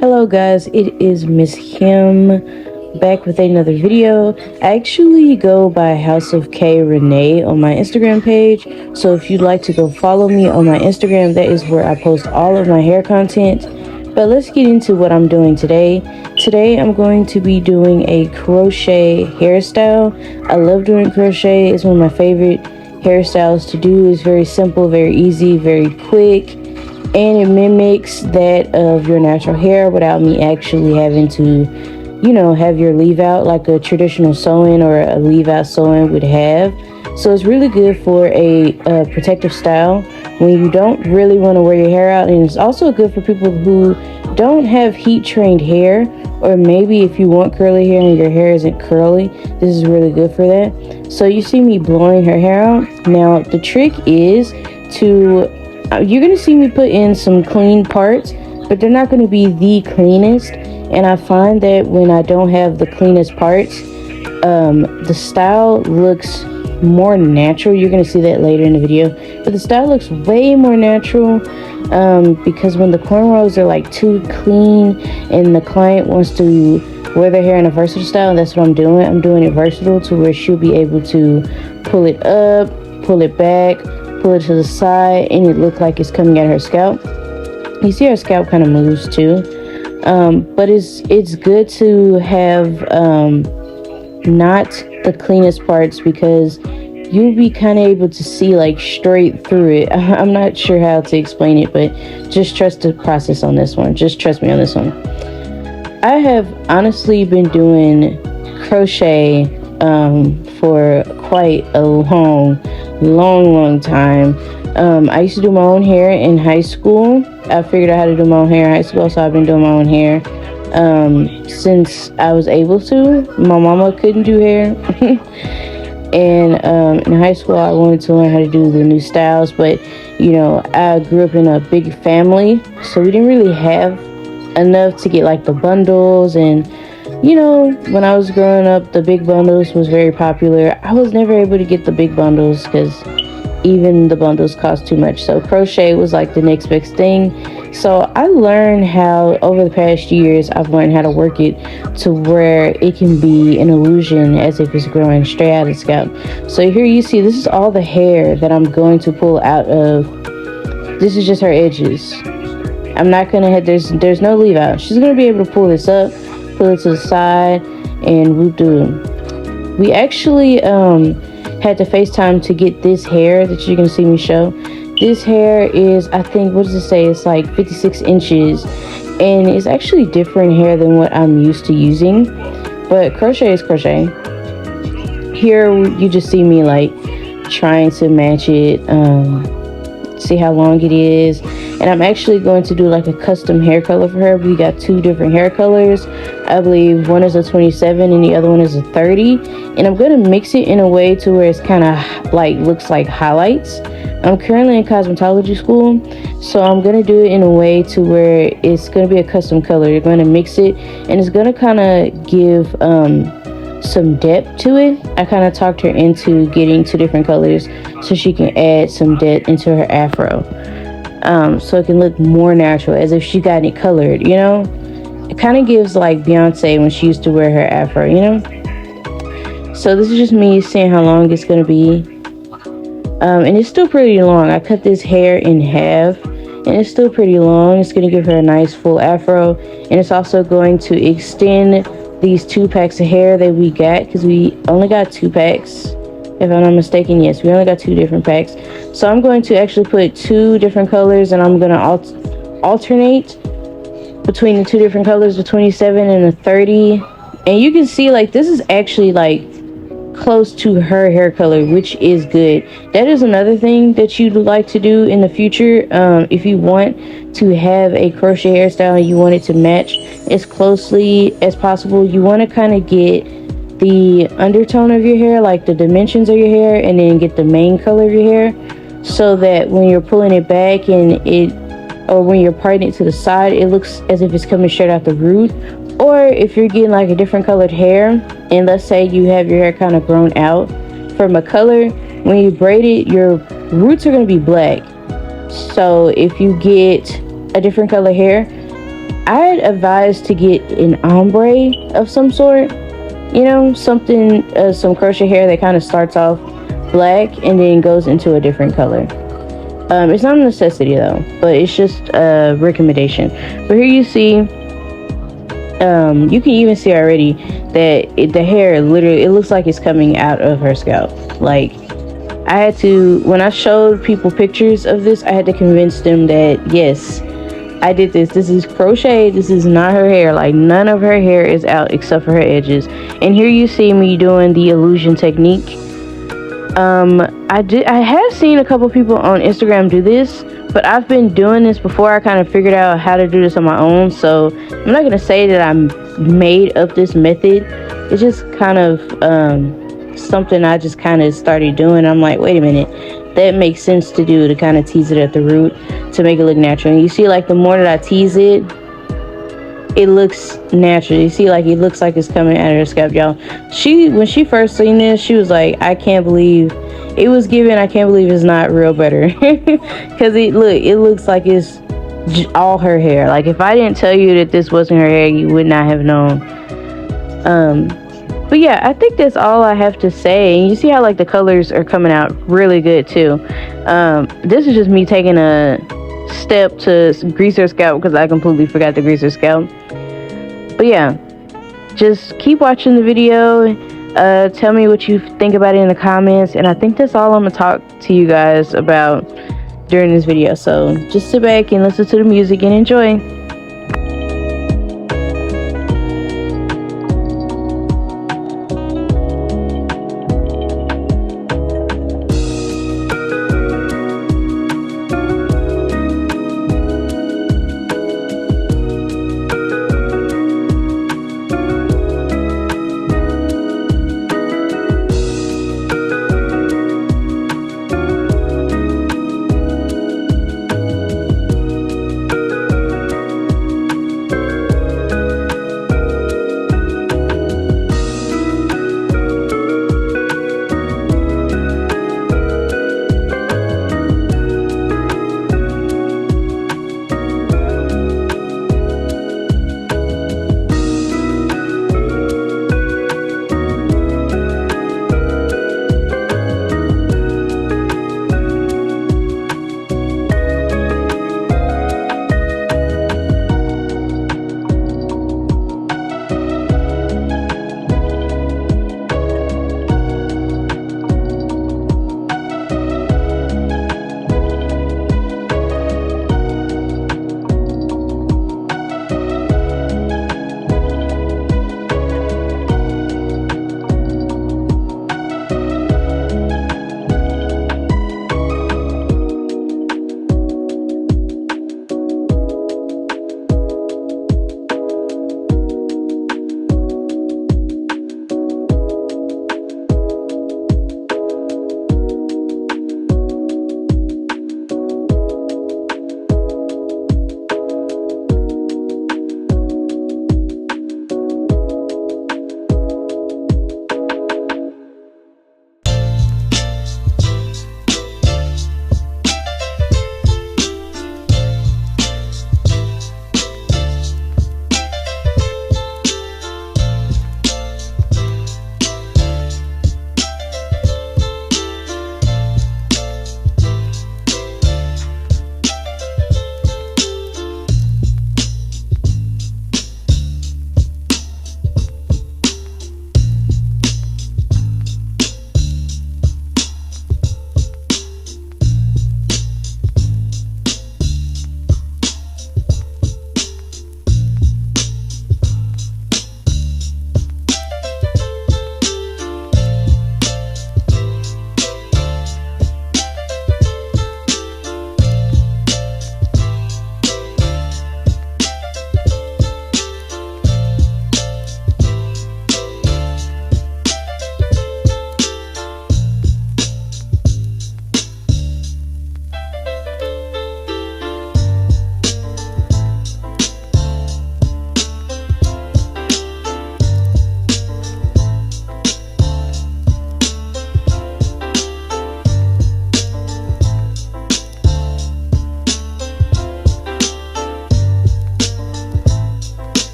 Hello guys, it is Miss Kim back with another video. I actually go by Hausofkrenae on my Instagram page, so if you'd like to go follow me on my Instagram, that is where I post all of my hair content. But let's get into what I'm doing today. Today I'm going to be doing a crochet hairstyle. I love doing crochet. It's one of my favorite hairstyles to do. It's very simple, very easy, very quick, and it mimics that of your natural hair without me actually having to, have your leave out like a traditional sew-in or a leave out sew-in would have. So it's really good for a protective style when you don't really want to wear your hair out, and it's also good for people who don't have heat trained hair, or maybe if you want curly hair and your hair isn't curly, this is really good for that. So you see me blowing her hair out. Now the trick is to you're going to see me put in some clean parts, but they're not going to be the cleanest. And I find that when I don't have the cleanest parts, the style looks more natural. You're going to see that later in the video. But the style looks way more natural because when the cornrows are like too clean and the client wants to wear their hair in a versatile style, and that's what I'm doing. I'm doing it versatile to where she'll be able to pull it up, pull it back, pull it to the side, and it look like it's coming at her scalp. You see her scalp kind of moves too, but it's good to have not the cleanest parts, because you'll be kind of able to see like straight through it. I'm not sure how to explain it, but just trust the process on this one. Just trust me on this one. I have honestly been doing crochet for quite a long time. I used to do my own hair in high school. I figured out how to do my own hair in high school, so I've been doing my own hair since I was able to. My mama couldn't do hair. And in high school I wanted to learn how to do the new styles, but I grew up in a big family, so we didn't really have enough to get like the bundles. And when I was growing up, the big bundles was very popular. I was never able to get the big bundles because even the bundles cost too much. So crochet was like the next best thing. So I learned how, over the past years, I've learned how to work it to where it can be an illusion as if it's growing straight out of the scalp. So here you see, this is all the hair that I'm going to pull out of. This is just her edges. I'm not gonna have, there's no leave out. She's gonna be able to pull this up, pull it to the side, and whoop-doo. We actually had to FaceTime to get this hair that you're gonna see me show. This hair is, I think, what does it say? It's like 56 inches, and it's actually different hair than what I'm used to using. But crochet is crochet. Here you just see me like trying to match it, see how long it is. And I'm actually going to do like a custom hair color for her. We got two different hair colors. I believe one is a 27 and the other one is a 30. And I'm going to mix it in a way to where it's kind of like looks like highlights. I'm currently in cosmetology school, so I'm going to do it in a way to where it's going to be a custom color. You're going to mix it, and it's going to kind of give some depth to it. I kind of talked her into getting two different colors so she can add some depth into her afro. So it can look more natural, as if she got it colored, It kind of gives like Beyonce when she used to wear her afro, So this is just me seeing how long it's going to be. And it's still pretty long. I cut this hair in half, and it's still pretty long. It's going to give her a nice full afro, and it's also going to extend these 2 packs of hair that we got, because we only got 2 packs. If I'm not mistaken, yes, we only got 2 different packs. So I'm going to actually put 2 different colors, and I'm going to alternate between the 2 different colors, the 27 and the 30. And you can see like this is actually like close to her hair color, which is good. That is another thing that you'd like to do in the future. If you want to have a crochet hairstyle and you want it to match as closely as possible, you want to kind of get the undertone of your hair, like the dimensions of your hair, and then get the main color of your hair, so that when you're pulling it back or when you're parting it to the side, it looks as if it's coming straight out the root. Or if you're getting like a different colored hair, and let's say you have your hair kind of grown out from a color, when you braid it, your roots are going to be black. So if you get a different color hair, I'd advise to get an ombre of some sort. You know, something, some crochet hair that kind of starts off black and then goes into a different color. It's not a necessity though, but it's just a recommendation. But here you see, you can even see already that the hair literally, it looks like it's coming out of her scalp. Like, I had to, when I showed people pictures of this, I had to convince them that yes, I did this. This is crochet. This is not her hair. Like, none of her hair is out except for her edges. And here you see me doing the illusion technique. I have seen a couple people on Instagram do this, but I've been doing this before I kind of figured out how to do this on my own. So I'm not gonna say that I'm made up this method. It's just kind of something I just kind of started doing. I'm like, wait a minute, that makes sense to do, to kind of tease it at the root to make it look natural. And you see, like, the more that I tease it, it looks natural. You see, like, it looks like it's coming out of her scalp, y'all. When she first seen this, she was like, I can't believe it was given. I can't believe it's not real butter. Because it looks like it's all her hair. Like, if I didn't tell you that this wasn't her hair, you would not have known. But yeah, I think that's all I have to say. And you see how, like, the colors are coming out really good too. This is just me taking a step to grease her scalp because I completely forgot to grease her scalp. But yeah, just keep watching the video. Tell me what you think about it in the comments. And I think that's all I'm gonna talk to you guys about during this video. So just sit back and listen to the music and enjoy.